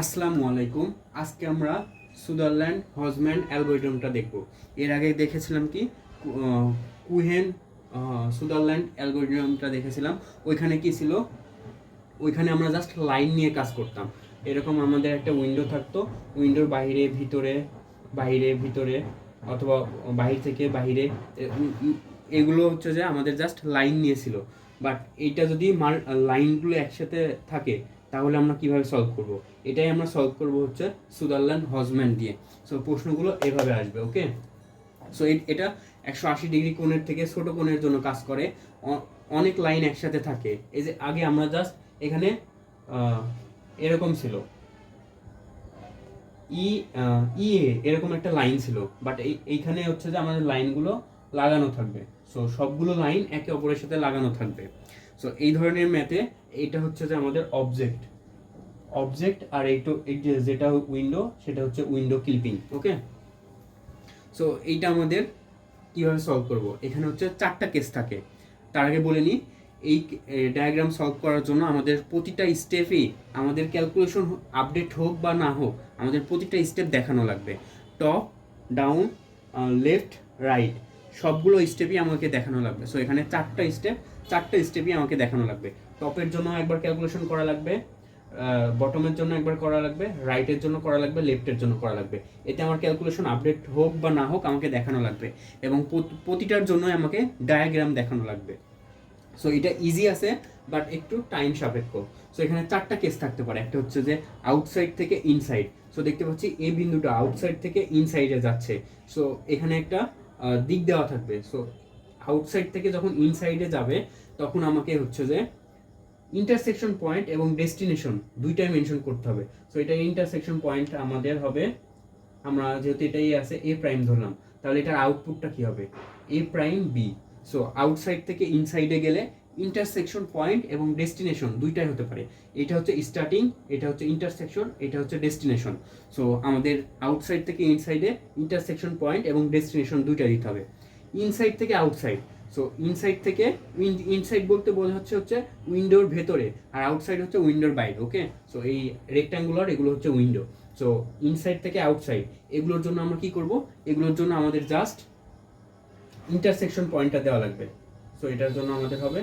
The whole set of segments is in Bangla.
আসসালামু আলাইকুম। আজকে আমরা সুদারল্যান্ড হজম্যান অ্যালগরিদমটা দেখব। এর আগে দেখেছিলাম কি কুহেন সুদারল্যান্ড অ্যালগরিদমটা দেখেছিলাম। ওইখানে কি ছিল, ওইখানে আমরা জাস্ট লাইন নিয়ে কাজ করতাম। এরকম আমাদের একটা উইন্ডো থাকতো, উইন্ডোর বাইরে ভিতরে, বাইরে ভিতরে অথবা বাহির থেকে বাহিরে, এগুলো হচ্ছে যে আমাদের জাস্ট লাইন নিয়েছিল। বাট এইটা যদি লাইনগুলো একসাথে থাকে তাহলে আমরা কিভাবে সলভ করব? এটাই আমরা সলভ করব হচ্ছে সুদারল্যান্ড হজম্যান দিয়ে। সো প্রশ্নগুলো এভাবে আসবে, ওকে? সো এটা 180 ডিগ্রি কোণের থেকে ছোট কোণের জন্য কাজ করে। অনেক লাইন একসাথে থাকে। এই যে আগে আমরা জাস্ট এখানে এরকম ছিল, ই ই এরকম একটা লাইন ছিল, বাট এইখানে হচ্ছে যে আমাদের লাইনগুলো লাগানো থাকবে। সো সবগুলো লাইন একে অপরের সাথে লাগানো থাকবে। সো এই ধরনের ম্যাথে এটা হচ্ছে যে আমাদের অবজেক্ট অবজেক্ট আর এই যেটা উইন্ডো সেটা হচ্ছে উইন্ডো ক্লিপিং, ওকে? সো এইটা আমাদের কিভাবে সলভ করব? এখানে হচ্ছে 4টা কেস থাকে। তার আগে বলে নিই, এই ডায়াগ্রাম সলভ করার জন্য আমাদের প্রতিটা স্টেপেই আমাদের ক্যালকুলেশন আপডেট হোক বা না হোক, আমাদের প্রতিটা স্টেপ দেখানো লাগবে। টপ, ডাউন, লেফট, রাইট, সবগুলো স্টেপই আমাকে দেখানো লাগবে। সো এখানে 4টা স্টেপই আমাকে দেখানো লাগবে। টপের জন্য একবার ক্যালকুলেশন করা লাগবে, বটমের জন্য একবার করা লাগবে, রাইটের জন্য করা লাগবে, লেফটের জন্য করা লাগবে। এতে আমার ক্যালকুলেশন আপডেট হোক বা না হোক আমাকে দেখানো লাগবে, এবং প্রতিটার জন্য আমাকে ডায়াগ্রাম দেখানো লাগবে। সো এটা ইজি আছে, বাট একটু টাইম সাপেক্ষ। সো এখানে 4টা কেস থাকতে পারে। একটা হচ্ছে যে আউটসাইড থেকে ইনসাইড। সো দেখতে পাচ্ছি এই বিন্দুটা আউটসাইড থেকে ইনসাইডে যাচ্ছে। সো এখানে একটা দিক দেওয়া থাকবে। সো আউটসাইড থেকে যখন ইনসাইডে যাবে তখন আমাকে হচ্ছে যে ইন্টারসেকশন পয়েন্ট এবং ডেস্টিনেশন দুইটাই মেনশন করতে হবে। সো এটা ইন্টারসেকশন পয়েন্ট আমাদের হবে, আমরা যেহেতু এটাই আছে এ প্রাইম ধরলাম, তাহলে এটার আউটপুটটা কি হবে? এ প্রাইম বি। সো আউটসাইড থেকে ইনসাইডে গেলে ইন্টারসেকশন পয়েন্ট এবং ডেস্টিনেশন দুইটাই হতে পারে। এটা হচ্ছে স্টার্টিং, এটা হচ্ছে ইন্টারসেকশন, এটা হচ্ছে ডেস্টিনেশন। সো আমাদের আউটসাইড থেকে ইনসাইডে ইন্টারসেকশন পয়েন্ট এবং ডেস্টিনেশন দুইটা দিতে হবে। ইনসাইড থেকে আউটসাইড, সো ইনসাইড থেকে ইনসাইড বলতে বোঝা হচ্ছে উইন্ডোর ভেতরে, আর আউটসাইড হচ্ছে উইন্ডোর বাইরে, ওকে? সো এই রেক্ট্যাঙ্গুলার এগুলো হচ্ছে উইন্ডো। সো ইনসাইড থেকে আউটসাইড, এগুলোর জন্য আমরা কি করব? এগুলোর জন্য আমাদের জাস্ট ইন্টারসেকশন পয়েন্টটা দেওয়া লাগবে। সো এটার জন্য আমাদের হবে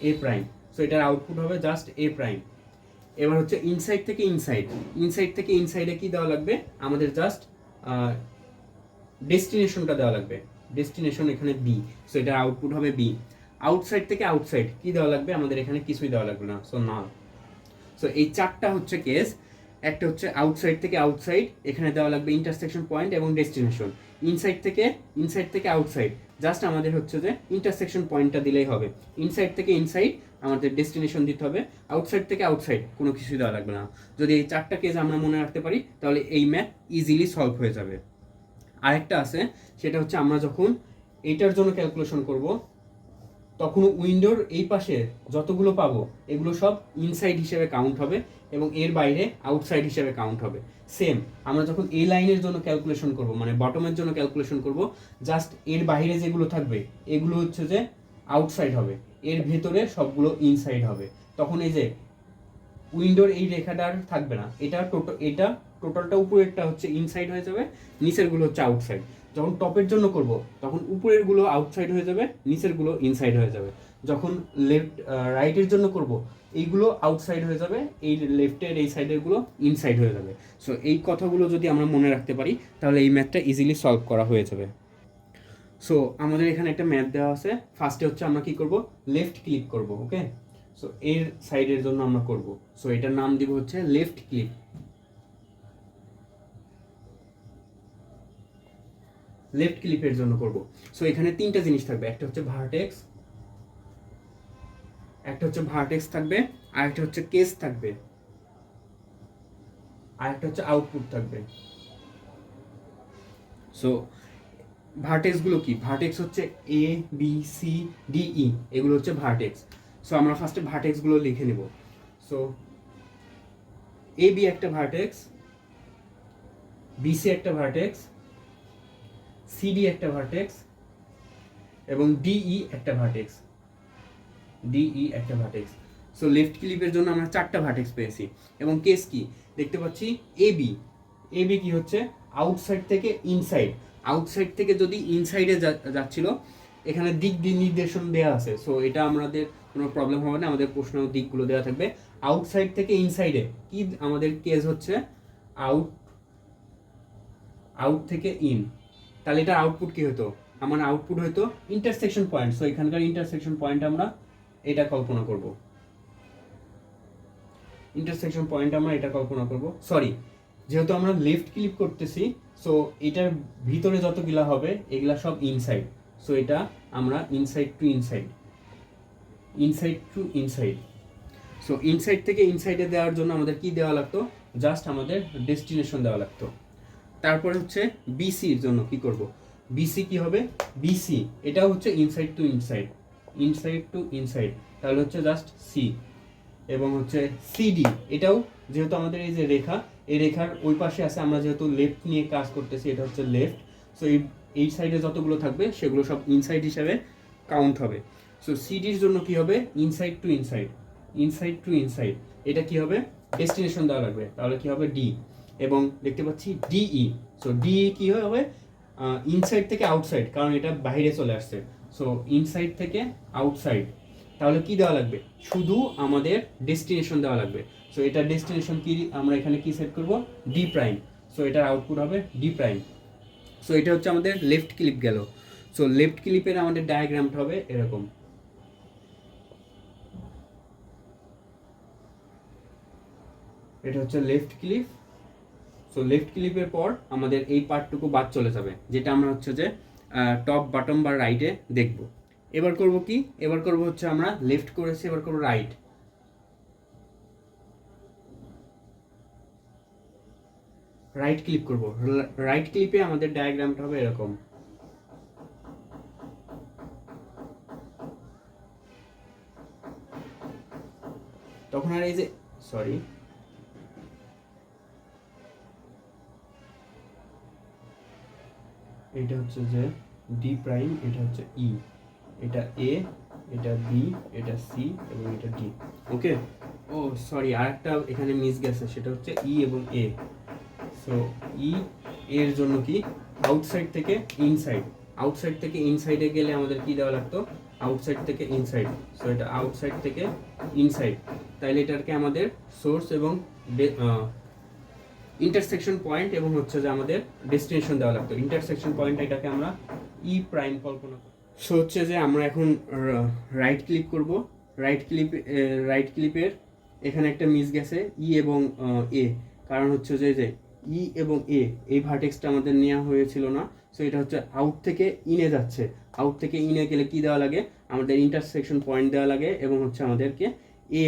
এ প্রাইম। সো এটার আউটপুট হবে জাস্ট এ প্রাইম। এবার হচ্ছে ইনসাইড থেকে ইনসাইড, ইনসাইড থেকে ইনসাইডে কি দেওয়া লাগবে? আমাদের জাস্ট ডেস্টিনেশনটা দেওয়া লাগবে। ডেস্টিনেশন এখানে বি। সো এটার আউটপুট হবে বি। আউটসাইড থেকে আউটসাইড কি দেওয়া লাগবে? আমাদের এখানে কিছুই দেওয়া লাগবে না, সো না। সো এই 4টা হচ্ছে কেস। একটা হচ্ছে আউটসাইড থেকে আউটসাইড, এখানে দেওয়া লাগবে ইন্টারসেকশন পয়েন্ট এবং ডেস্টিনেশন। ইনসাইড থেকে আউটসাইড, জাস্ট আমাদের হচ্ছে যে ইন্টারসেকশন পয়েন্টটা দিলেই হবে। ইনসাইড থেকে ইনসাইড আমাদের ডেস্টিনেশন দিতে হবে। আউটসাইড থেকে আউটসাইড কোনো কিছুই দেওয়া লাগবে না। যদি এই 4টা কেস আমরা মনে রাখতে পারি তাহলে এই ম্যাথ ইজিলি সলভ হয়ে যাবে। আরেকটা আছে, সেটা হচ্ছে আমরা যখন এটার জন্য ক্যালকুলেশন করব তখন উইন্ডোর এই পাশে যতগুলো পাবো এগুলো সব ইনসাইড হিসেবে কাউন্ট হবে এবং এর বাইরে আউটসাইড হিসেবে কাউন্ট হবে। সেম আমরা যখন এই লাইনের জন্য ক্যালকুলেশন করব, মানে বটমের জন্য ক্যালকুলেশন করব, জাস্ট এর বাইরে যেগুলো থাকবে এগুলো হচ্ছে যে আউটসাইড হবে, এর ভেতরে সবগুলো ইনসাইড হবে। তখন এই যে উইন্ডোর এই রেখাটা আর থাকবে না, এটা টোটালটা উপরেরটা হচ্ছে ইনসাইড হয়ে যাবে, নিচেরগুলো হচ্ছে আউটসাইড। যখন টপের জন্য করব তখন উপরের গুলো আউটসাইড হয়ে যাবে, নিচের গুলো ইনসাইড হয়ে যাবে। যখন রাইটের জন্য করব এইগুলো আউটসাইড হয়ে যাবে, এই লেফটের এই সাইডের গুলো ইনসাইড হয়ে যাবে। সো এই কথাগুলো যদি আমরা মনে রাখতে পারি তাহলে এই ম্যাথটা ইজিলি সলভ করা হয়ে যাবে। সো আমাদের এখানে একটা ম্যাথ দেওয়া আছে। ফার্স্টে হচ্ছে আমরা কি করব? লেফট ক্লিক করব, ওকে? সো এর সাইডের জন্য আমরা করব। সো এটার নাম দিব হচ্ছে লেফট ক্লিক। লেফট ক্লিপের জন্য করব। সো এখানে 3টা জিনিস থাকবে। একটা হচ্ছে ভার্টেক্স থাকবে, আর একটা হচ্ছে কেস থাকবে, আর একটা হচ্ছে আউটপুট থাকবে। সো ভার্টেক্স গুলো কি? ভার্টেক্স হচ্ছে A B C D E, এগুলো হচ্ছে ভার্টেক্স। সো আমরা ফার্স্টে ভার্টেক্স গুলো লিখে নেব। সো এ বি একটা ভার্টেক্স, বিসি একটা ভার্টেক্স, সিডি একটা ভার্টেক্স এবং ডিই একটা ভার্টেক্স। সো লেফট ক্লিপের জন্য আমরা 4টা ভার্টেক্স পেয়েছি। এবং কেস কি দেখতে পাচ্ছি এবি, এবি কি হচ্ছে আউটসাইড থেকে ইনসাইড, আউটসাইড থেকে যদি ইনসাইডে যাচ্ছিল, এখানে দিক নির্দেশন দেওয়া আছে, সো এটা আমাদের কোনো প্রবলেম হবে না, আমাদের প্রশ্ন দিকগুলো দেওয়া থাকবে। আউটসাইড থেকে ইনসাইডে কি আমাদের কেস হচ্ছে আউট, আউট থেকে ইন, তাহলে এটার আউটপুট কি হতো, আমার আউটপুট হয়তো ইন্টারসেকশন পয়েন্ট। সো এখানকার ইন্টারসেকশন পয়েন্ট আমরা এটা কল্পনা করব, ইন্টারসেকশন পয়েন্ট আমরা এটা কল্পনা করব। সরি, যেহেতু আমরা লেফট ক্লিক করতেছি, সো এটার ভিতরে যতগুলা হবে এগুলা সব ইনসাইড, সো এটা আমরা inside to inside, inside to inside. So inside থেকে ইনসাইডে দেওয়ার জন্য আমাদের কি দেওয়া লাগতো, জাস্ট আমাদের ডেস্টিনেশন দেওয়া লাগতো। তারপরে হচ্ছে বিসির জন্য কি করব, বিসি কি হবে, বিসি এটাও হচ্ছে inside to inside, inside to inside, তাহলে হচ্ছে জাস্ট সি। এবং হচ্ছে সিডি, এটাও যেহেতু আমাদের এই যে রেখা, এই রেখার ওই পাশে আছে, আমরা যেহেতু লেফট নিয়ে কাজ করতেছি, এটা হচ্ছে লেফট, সো এই সাইডে যতগুলো থাকবে সেগুলো সব ইনসাইড হিসাবে কাউন্ট হবে। সো সিডির জন্য কি হবে, inside to inside, inside to inside, এটা কি হবে ডেস্টিনেশন দেওয়া লাগবে, তাহলে কি হবে ডি। এবং দেখতে পাচ্ছি ডিই, সো ডিই কি হবে ইনসাইড থেকে আউটসাইড, কারণ এটা বাইরে চলে আসছে, সো ইনসাইড থেকে আউটসাইড, তাহলে কি দেওয়া লাগবে, শুধু আমাদের ডেস্টিনেশন দেওয়া লাগবে। সো এটা ডেস্টিনেশন কি, আমরা এখানে কি সেট করব, ডি প্রাইম, সো এটার আউটপুট হবে ডি প্রাইম। সো এটা হচ্ছে আমাদের লেফট ক্লিপ গেল। সো লেফট ক্লিপের আমাদের ডায়াগ্রামটা হবে এরকম, এটা হচ্ছে লেফট ক্লিপ। সো লেফট ক্লিপের পর আমাদের এই পার্টটুকু বাদ চলে যাবে, যেটা আমরা হচ্ছে যে টপ বটম বা রাইটে দেখব। এবার করব কি, এবার করব হচ্ছে আমরা লেফট করেছি, এবার করব রাইট। রাইট ক্লিক করব, রাইট ক্লিপে আমাদের ডায়াগ্রামটা হবে এরকম। তখন আর এই যে সরি, এটা হচ্ছে যে ডি প্রাইম, এটা হচ্ছে ই, এটা এ, এটা বি, এটা সি এবং এটা ডি। ওকে, ও সরি, আরেকটা এখানে মিস গেছে, সেটা হচ্ছে ই এবং এ। সো ই এর জন্য কি আউটসাইড থেকে ইনসাইড, আউটসাইড থেকে ইনসাইডে গেলে আমাদের কি দেওয়া লাগতো, আউটসাইড থেকে ইনসাইড, সো এটা আউটসাইড থেকে ইনসাইড, তাইলে এটাকে আমাদের সোর্স এবং ইন্টারসেকশন পয়েন্ট এবং হচ্ছে যে আমাদের ডেস্টিনেশন দেওয়া লাগতো। ইন্টারসেকশন পয়েন্ট এটাকে আমরা ই প্রাইম কল্পনা করি। সো হচ্ছে যে আমরা এখন রাইট ক্লিক করব, রাইট ক্লিপের এখানে একটা মিস গেছে ই এবং এ, কারণ হচ্ছে যে ই এবং এ এই ভার্টেক্সটা আমাদের নেওয়া হয়েছিল না, সো এটা হচ্ছে আউট থেকে ইনে যাচ্ছে, আউট থেকে ইনে গেলে কি দেওয়া লাগে, আমাদের ইন্টারসেকশন পয়েন্ট দেওয়া লাগে এবং হচ্ছে আমাদেরকে এ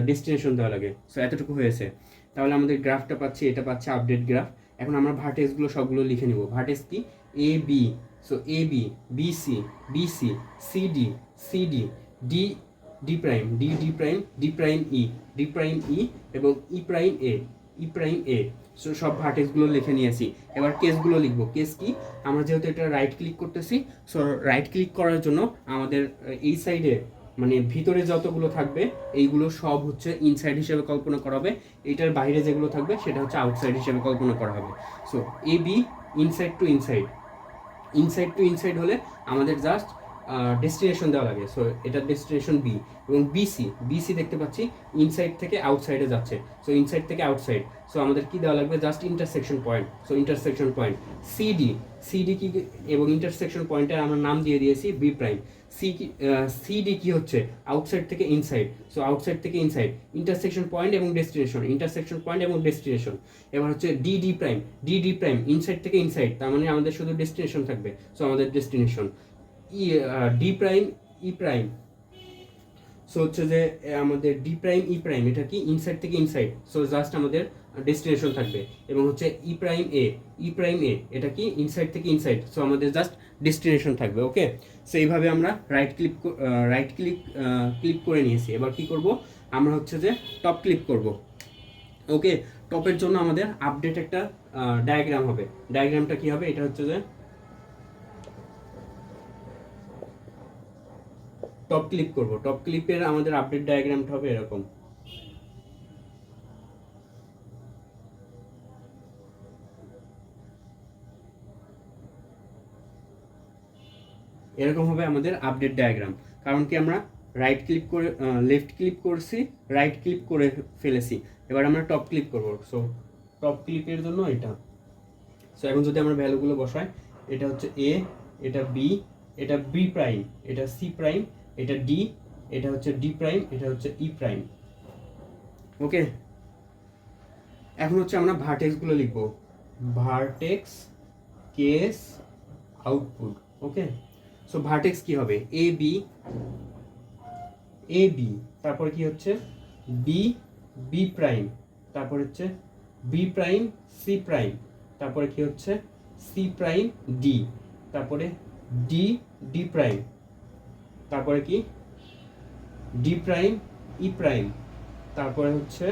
ডেস্টিনেশন দেওয়া লাগে। সো এতটুকু হয়েছে, তাহলে আমাদের গ্রাফটা পাচ্ছি, এটা পাচ্ছে আপডেট গ্রাফ। এখন আমরা ভার্টেক্সগুলো সবগুলো লিখে নিব। ভার্টেক্স কি, A B, so A B, BC, BC, CD, CD, D, D prime, D, D prime, D prime E, D prime E এবং E prime A, E prime A. So সব ভার্টেক্সগুলো লিখে নিয়েছি। এবার কেসগুলো লিখবো। কেস কি, আমরা যেহেতু এটা রাইট ক্লিক করতেছি, সো রাইট ক্লিক করার জন্য আমাদের এই সাইডে মানে ভিতরে যতগুলো থাকবে এইগুলো সব হচ্ছে ইনসাইড হিসেবে কল্পনা করা হবে, এইটার বাইরে যেগুলো থাকবে সেটা হচ্ছে আউটসাইড হিসেবে কল্পনা করা হবে। So A B inside to inside, inside to inside হলে আমাদের জাস্ট ডেস্টিনেশন দেওয়া লাগে, সো এটা ডেস্টিনেশন বি। এবং বিসি, বিসি দেখতে পাচ্ছি ইনসাইড থেকে আউটসাইডে যাচ্ছে, সো ইনসাইড থেকে আউটসাইড, সো আমাদের কি দেওয়া লাগবে, just intersection point, so intersection point. CD, CD কি এবং ইন্টারসেকশন পয়েন্টের আমরা নাম দিয়ে দিয়েছি বি প্রাইম। সিডি কি হচ্ছে আউটসাইড থেকে ইনসাইড, সো আউটসাইড থেকে ইনসাইড, ইন্টারসেকশন পয়েন্ট এবং ডেস্টিনেশন, ইন্টারসেকশন পয়েন্ট এবং ডেস্টিনেশন। এবার হচ্ছে D, D prime, D, D prime inside থেকে ইনসাইড, তার মানে আমাদের শুধু ডেস্টিনেশন থাকবে, সো আমাদের destination. D prime, E prime, so হচ্ছে যে আমাদের ডি প্রাইম, ই প্রাইম এটা কি ইনসাইড থেকে ইনসাইড, সো জাস্ট আমাদের ডেস্টিনেশন থাকবে। এবং হচ্ছে ই প্রাইম এ, ই প্রাইম এ এটা কি ইনসাইড থেকে ইনসাইড, সো আমাদের জাস্ট ডেস্টিনেশন থাকবে। ওকে, সো এইভাবে আমরা রাইট ক্লিক করে নিয়েছি। এবার কি করব, আমরা হচ্ছে যে টপ ক্লিক করব। ওকে, টপের জন্য আমাদের আপডেট একটা ডায়াগ্রাম হবে। ডায়াগ্রামটা কি হবে, এটা হচ্ছে যে টপ ক্লিক করব, টপ ক্লিপের আমাদের আপডেট ডায়াগ্রামটা হবে এরকম। এরকম হবে আমাদের আপডেট ডায়াগ্রাম। কারণ কি আমরা রাইট ক্লিক করে লেফট ক্লিক করছি, রাইট ক্লিক করে ফেলেছি, এবার আমরা টপ ক্লিক করব। সো টপ ক্লিকের জন্য এটা। সো এখন যদি আমরা ভ্যালুগুলো বসাই, এটা হচ্ছে এ, এটা বি, এটা বি প্রাইম, এটা সি প্রাইম, এটা ডি, এটা হচ্ছে ডি প্রাইম, এটা হচ্ছে ই প্রাইম। ওকে, এখন হচ্ছে আমরা ভার্টেক্সগুলো লিখব, ভার্টেক্স কেস আউটপুট। ওকে, সো ভার্টেক্স কি হবে, এ বি, এ বি, তারপরে কি হচ্ছে বি, বি প্রাইম, তারপর হচ্ছে বি প্রাইম সি প্রাইম, তারপরে কি হচ্ছে সি প্রাইম ডি, তারপরে ডি, ডি প্রাইম, তারপরে কি ডি প্রাইম ই প্রাইম, তারপরে হচ্ছে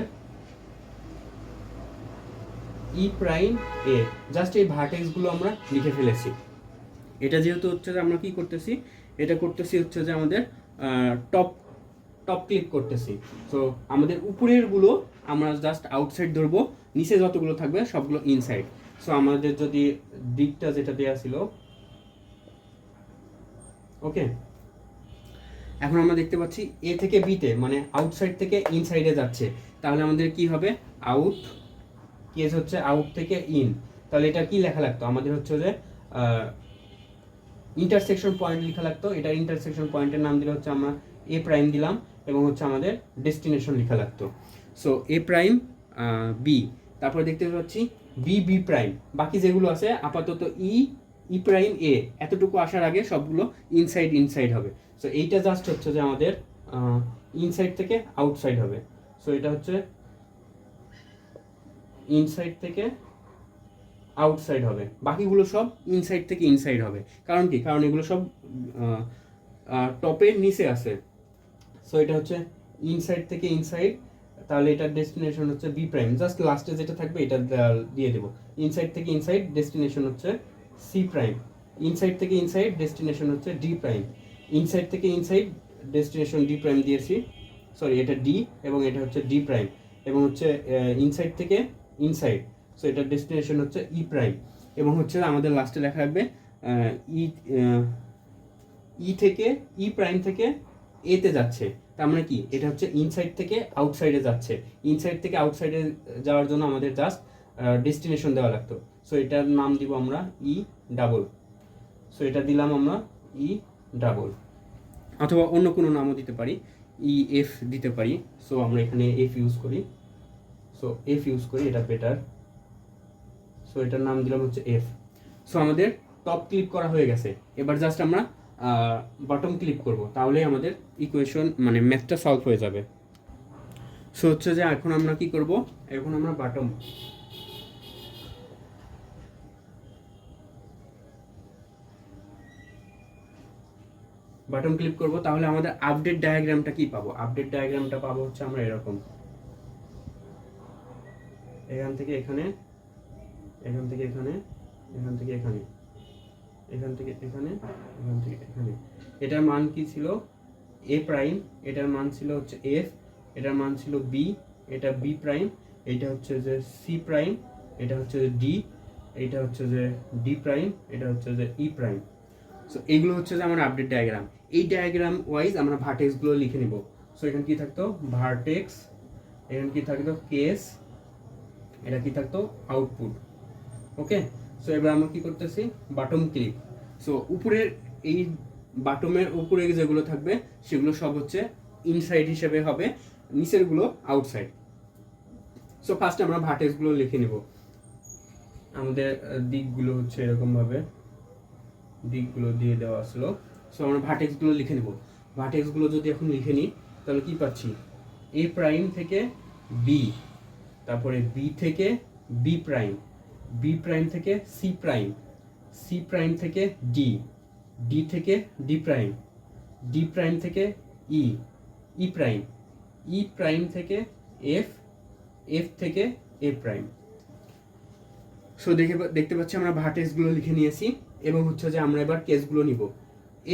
ই প্রাইম এ। জাস্ট এই ভার্টেক্সগুলো আমরা লিখে ফেলেছি। এটা যেহেতু হচ্ছে যে আমরা কি করতেছি, এটা করতেছি হচ্ছে যে আমাদের টপ টপ ক্লিক করতেছি। সো আমাদের উপরেরগুলো আমরা জাস্ট আউটসাইড ধরবো, নিচে যতগুলো থাকবে সবগুলো ইনসাইড। সো আমাদের যদি দিকটা যেটা দেওয়া ছিল, ওকে, এখন আমরা দেখতে পাচ্ছি এ থেকে বিতে মানে আউটসাইড থেকে ইনসাইডে যাচ্ছে, তাহলে আমাদের কি হবে, আউট কেস হচ্ছে আউট থেকে ইন। তাহলে এটা কি লেখা লাগতো আমাদের, হচ্ছে যে ইন্টারসেকশন পয়েন্ট লেখা লাগতো। এটা ইন্টারসেকশন পয়েন্টের নাম দিলে হচ্ছে আমরা এ প্রাইম দিলাম, এবং হচ্ছে আমাদের ডেস্টিনেশন লেখা লাগতো। সো এ প্রাইম বি, তারপরে দেখতে পাচ্ছি বি, বি প্রাইম, বাকি যেগুলো আছে আপাতত ই, ই প্রাইম এ, এতটুকু আসার আগে সবগুলো ইনসাইড ইনসাইড হবে। সো এইটা জাস্ট হচ্ছে যে আমাদের ইনসাইড থেকে আউটসাইড হবে। সো এটা হচ্ছে ইনসাইড থেকে আউটসাইড হবে, বাকিগুলো সব ইনসাইড থেকে ইনসাইড হবে। কারণ কি, কারণ এগুলো সব টপের নিচে আছে। সো এটা হচ্ছে ইনসাইড থেকে ইনসাইড, তাহলে এটার ডেস্টিনেশন হচ্ছে বি প্রাইম। জাস্ট লাস্টে যেটা থাকবে এটা দিয়ে দেবো। ইনসাইড থেকে ইনসাইড ডেস্টিনেশন হচ্ছে সি প্রাইম, ইনসাইড থেকে ইনসাইড ডেস্টিনেশন হচ্ছে ডি প্রাইম, ইনসাইড থেকে ইনসাইড ডেস্টিনেশন ডি প্রাইম দিয়েছি, সরি এটা ডি, এবং এটা হচ্ছে ডি প্রাইম, এবং হচ্ছে ইনসাইড থেকে ইনসাইড, সো এটার ডেস্টিনেশন হচ্ছে ই প্রাইম, এবং হচ্ছে আমাদের লাস্টে লেখা রাখবে ই, ই থেকে ই প্রাইম থেকে এতে যাচ্ছে। তার মানে কি, এটা হচ্ছে ইনসাইড থেকে আউটসাইডে যাচ্ছে। ইনসাইড থেকে আউটসাইডে যাওয়ার জন্য আমাদের জাস্ট ডেস্টিনেশন দেওয়া লাগতো। সো এটার নাম দিব আমরা ই ডাবল। সো এটা দিলাম আমরা ই ডাবল, অথবা অন্য কোনো নামও দিতে পারি, ই এফ দিতে পারি। সো আমরা এখানে এফ ইউজ করি, সো এফ ইউজ করি, এটা বেটার। সো এটার নাম দিলাম হচ্ছে এফ। সো আমাদের টপ ক্লিক করা হয়ে গেছে, এবার জাস্ট আমরা বটম ক্লিক করব, তাহলেই আমাদের ইকুয়েশন মানে ম্যাথটা সলভ হয়ে যাবে। সো হচ্ছে যে এখন আমরা কি করব, এখন আমরা বাটন ক্লিক করব, তাহলে আমাদের আপডেট ডায়াগ্রামটা কি পাবো, আপডেট ডায়াগ্রামটা পাবো হচ্ছে আমরা এরকম, এখান থেকে এখানে, এখান থেকে এখানে, এখান থেকে এখানে, এখান থেকে এখানে, এখান থেকে এখানে। এটার মান কি ছিল, এ প্রাইম, এটার মান ছিল হচ্ছে এফ, এটার মান ছিল বি, এটা বি প্রাইম, এটা হচ্ছে যে সি প্রাইম, এটা হচ্ছে যে ডি, এটা হচ্ছে যে ডি প্রাইম, এটা হচ্ছে যে ই প্রাইম। সো এইগুলো হচ্ছে যে আমার আপডেট ডায়াগ্রাম। এই ডায়াগ্রাম ওয়াইজ আমরা ভার্টেক্সগুলো লিখে নিব। সো এখানে কি থাকতো, ভার্টেক্স, এখানে কি থাকতো কেস, এটা কি থাকতো আউটপুট। ওকে, সো এবার আমরা কি করতেছি, বাটম ক্লিক। সো উপরের এই বাটমের উপরে যেগুলো থাকবে সেগুলো সব হচ্ছে ইনসাইড হিসেবে হবে, নিচেরগুলো আউটসাইড। সো ফার্স্টে আমরা ভার্টেক্সগুলো লিখে নিব। আমাদের দিকগুলো হচ্ছে এরকমভাবে দিকগুলো দিয়ে দেওয়া আসলো। সো আমরা ভার্টেক্সগুলো লিখে নেব। ভার্টেক্সগুলো যদি এখন লিখে নিই, তাহলে কি পাচ্ছি, এ প্রাইম থেকে বি, তারপরে বি থেকে বি প্রাইম, বি প্রাইম থেকে সি প্রাইম, সি প্রাইম থেকে ডি, ডি থেকে ডি প্রাইম, ডি প্রাইম থেকে ই, ই প্রাইম, ই প্রাইম থেকে এফ, এফ থেকে এ প্রাইম। সো দেখতে পাচ্ছি আমরা ভার্টেক্সগুলো লিখে নিয়েছি, এবং হচ্ছে যে আমরা এবার কেসগুলো নিব।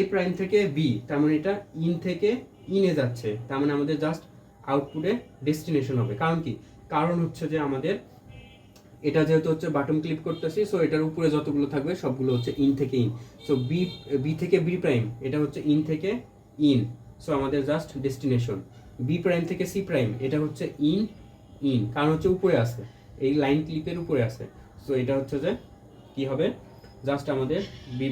এ প্রাইম থেকে বি, তার মানে এটা ইন থেকে ইনে যাচ্ছে, তার মানে আমাদের জাস্ট আউটপুটে ডেস্টিনেশন হবে। কারণ কি, কারণ হচ্ছে যে আমাদের এটা যেহেতু হচ্ছে বাটন ক্লিক করতেছি, সো এটার উপরে যতগুলো থাকবে সবগুলো হচ্ছে ইন থেকে ইন। সো বি থেকে বি প্রাইম, এটা হচ্ছে ইন থেকে ইন, সো আমাদের জাস্ট ডেস্টিনেশন। বি প্রাইম থেকে সি প্রাইম, এটা হচ্ছে ইন ইন, কারণ হচ্ছে উপরে আছে, এই লাইন ক্লিপের উপরে আছে। সো এটা হচ্ছে যে কি হবে, জাস্ট আমাদের বি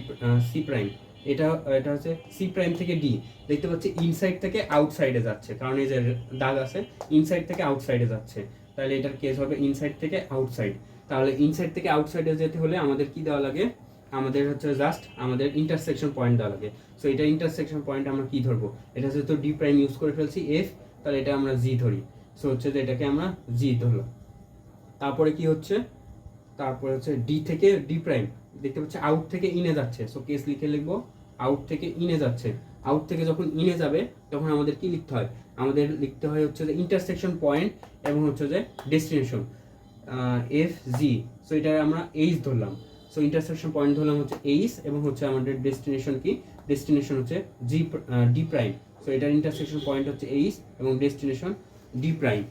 সি প্রাইম, এটা এটা হচ্ছে সি প্রাইম থেকে ডি, দেখতে পাচ্ছি ইনসাইড থেকে আউটসাইডে যাচ্ছে, কারণ এই যে দাগ আছে ইনসাইড থেকে আউটসাইডে যাচ্ছে, তাহলে এটার কেস হবে ইনসাইড থেকে আউটসাইড। তাহলে ইনসাইড থেকে আউটসাইডে যেতে হলে আমাদের কি দেওয়া লাগে, আমাদের হচ্ছে জাস্ট আমাদের ইন্টারসেকশন পয়েন্ট দেওয়া লাগে। সো এটা ইন্টারসেকশন পয়েন্ট আমরা কি ধরবো, এটা যেহেতু ডি প্রাইম ইউজ করে ফেলছি এফ, তাহলে এটা আমরা জি ধরি। সো হচ্ছে যে এটাকে আমরা জি ধরলাম। তারপরে কি হচ্ছে, তারপরে হচ্ছে ডি থেকে ডি প্রাইম, দেখতে পাচ্ছি আউট থেকে ইনে যাচ্ছে, সো কেস লিখে লিখবো আউট থেকে ইনে যাচ্ছে। আউট থেকে যখন ইনে যাবে তখন আমাদের কি লিখতে হয়, আমাদের লিখতে হয় হচ্ছে যে ইন্টারসেকশন পয়েন্ট এবং হচ্ছে যে ডেস্টিনেশন এফ জি। সো এটা আমরা এইচ ধরলাম, সো ইন্টারসেকশন পয়েন্ট ধরলাম হচ্ছে এইচ, এবং হচ্ছে আমাদের ডেস্টিনেশন কি, ডেস্টিনেশন হচ্ছে জি ডি প্রাইম। সো এটার ইন্টারসেকশন পয়েন্ট হচ্ছে এইচ এবং ডেস্টিনেশন ডি প্রাইম।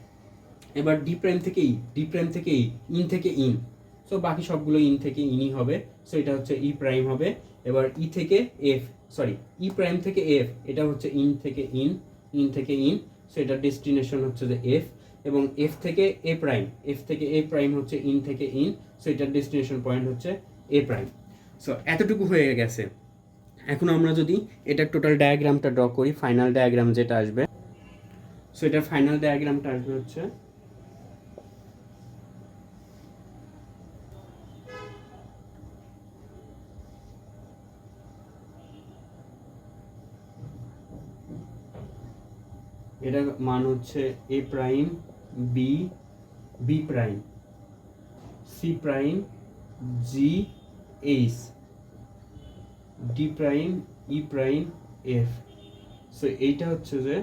এবার ডি প্রাইম থেকে ই, ডি প্রাইম থেকে ই, ইন থেকে ইন, সো বাকি সবগুলো ইন থেকে ইনই হবে। সো এটা হচ্ছে ই প্রাইম হবে। এবার ই থেকে এফ, সরি ই প্রাইম থেকে এফ, এটা হচ্ছে ইন থেকে ইন, ইন থেকে ইন, সো এটার ডেস্টিনেশন হচ্ছে যে এফ। এবং এফ থেকে এ প্রাইম, এফ থেকে এ প্রাইম হচ্ছে ইন থেকে ইন, সো এটার ডেস্টিনেশন পয়েন্ট হচ্ছে এ প্রাইম। সো এতটুকু হয়ে গেছে। এখন আমরা যদি এটার টোটাল ডায়াগ্রামটা ড্র করি, ফাইনাল ডায়াগ্রাম যেটা আসবে, সো এটার ফাইনাল ডায়াগ্রামটা আসবে হচ্ছে এটার মান হচ্ছে A prime B, B prime, C prime, G, H, D prime, E prime, F. So এইটা হচ্ছে যে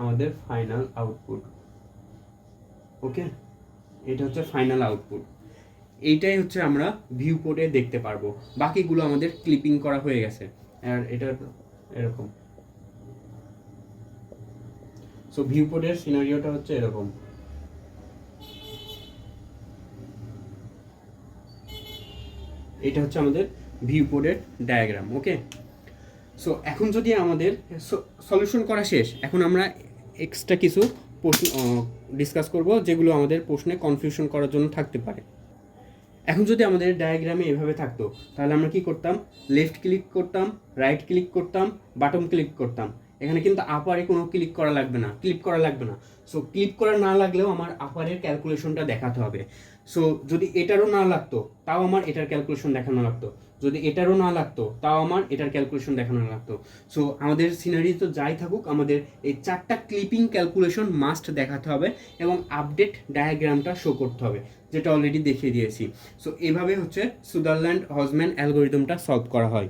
আমাদের ফাইনাল আউটপুট। ওকে, এটা হচ্ছে ফাইনাল আউটপুট। এইটাই হচ্ছে আমরা ভিউ কোডে দেখতে পারবো, বাকিগুলো আমাদের ক্লিপিং করা হয়ে গেছে। আর এটা এরকম, সো ভিউ কোডের সিনারিওটা হচ্ছে এরকম। এটা হচ্ছে আমাদের ভিউ কোডের ডায়াগ্রাম। ওকে, সো এখন যদি আমাদের সলিউশন করা শেষ, এখন আমরা এক্সট্রা কিছু প্রশ্ন ডিসকাস করব যেগুলো আমাদের প্রশ্নে কনফিউশন করার জন্য থাকতে পারে। এখন যদি আমাদের ডায়াগ্রামে এভাবে থাকতো, তাহলে আমরা কি করতাম, লেফট ক্লিক করতাম, রাইট ক্লিক করতাম, বাটন ক্লিক করতাম। এখানে কিন্তু আপারে কোনো ক্লিক করা লাগবে না, ক্লিক করা লাগবে না। সো ক্লিক করা না লাগলেও আমার আপারের ক্যালকুলেশনটা দেখাতে হবে। সো যদি এটারও না লাগতো তাও আমার এটার ক্যালকুলেশন দেখানো লাগতো, যদি এটারও না লাগতো তাও আমার এটার ক্যালকুলেশন দেখানো লাগতো। সো আমাদের সিনারি তো যাই থাকুক, আমাদের এই 4টা ক্লিপিং ক্যালকুলেশন মাস্ট দেখাতে হবে এবং আপডেট ডায়াগ্রামটা শো করতে হবে, যেটা অলরেডি দেখিয়ে দিয়েছি। সো এভাবে হচ্ছে সুদারল্যান্ড হজম্যান অ্যালগোরিদমটা সলভ করা হয়।